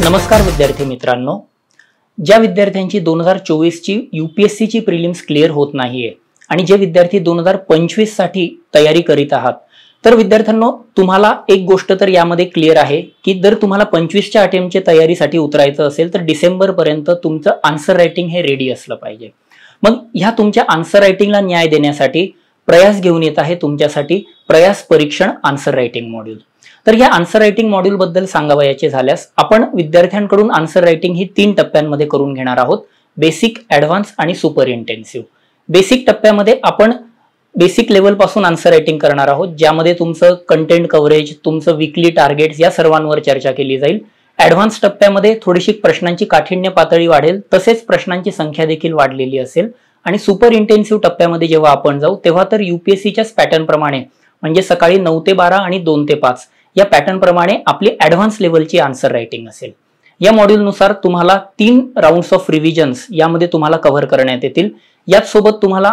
नमस्कार विद्यार्थी मित्रांनो, ज्या विद्यार्थ्यांची 2024 ची यूपीएससी ची प्रिलिम्स क्लिअर होत नाहीये आणि जे विद्यार्थी 2025 साठी तयारी करीत आहात, तर विद्यार्थ्यांनो तुम्हाला एक गोष्ट तर यामध्ये क्लिअर आहे की जर तुम्हाला 25 च्या अटेम्प्टच्या तयारीसाठी उतरायचं असेल तर डिसेंबर पर्यंत तुमचं आन्सर रायटिंग हे रेडी असलं पाहिजे। मग ह्या तुमच्या आन्सर रायटिंगला न्याय देण्यासाठी प्रयास घेऊन येत आहे तुमच्यासाठी प्रयास परीक्षण आन्सर रायटिंग मॉड्यूल। तर या आन्सर रायटिंग मॉड्यूल बद्दल सांगावयाचे झाल्यास आपण विद्यार्थ्यांकडून आन्सर रायटिंग ही 3 टप्प्यांमध्ये करून घेणार आहोत, बेसिक, ॲडव्हान्स आणि सुपर इंटेन्सिव्ह। बेसिक टप्प्यामध्ये आपण बेसिक लेवल पासून आन्सर रायटिंग करणार आहोत, ज्यामध्ये तुमचं कंटेंट कव्हरेज, तुमचं वीकली टार्गेट्स या सर्वांवर चर्चा केली जाईल। ॲडव्हान्स टप्प्यामध्ये थोडीशी प्रश्नांची काठिण्य पातळी वाढेल, तसेच प्रश्नांची संख्या देखील वाढलेली असेल। आणि सुपर इंटेन्सिव्ह टप्प्यामध्ये जेव्हा आपण जाऊ तेव्हा तर यूपीएससीच्याच पॅटर्न प्रमाणे म्हणजे सकाळी 9 ते 12 आणि 2 ते 5 या पॅटर्न प्रमाणे आपली ॲडव्हान्स लेवलची आन्सर रायटिंग असेल। या मॉड्यूल नुसार तुम्हाला 3 राउंड्स ऑफ रिव्हिजन्स यामध्ये तुम्हाला कव्हर करण्यात येतील। याच सोबत तुम्हाला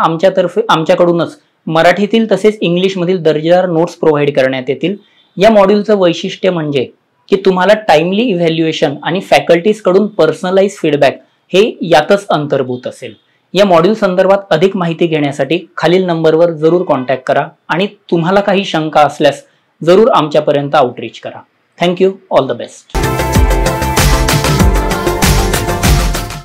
आमच्याकडूनच मराठीतील तसेच इंग्लिश मधील दर्जेदार नोट्स प्रोव्हाइड करण्यात येतील। या मॉड्यूलचं वैशिष्ट्य म्हणजे की तुम्हाला टाइमली इव्हॅल्युएशन आणि फॅकल्टीज कडून पर्सनलाइज फीडबॅक हे यातच अंतर्भूत असेल। या मॉड्यूल संदर्भात अधिक माहिती घेण्यासाठी खालील नंबरवर जरूर कॉन्टॅक्ट करा आणि तुम्हाला काही शंका असल्यास जरूर आमच्यापर्यंत आउटरीच करा। Thank you, all the best.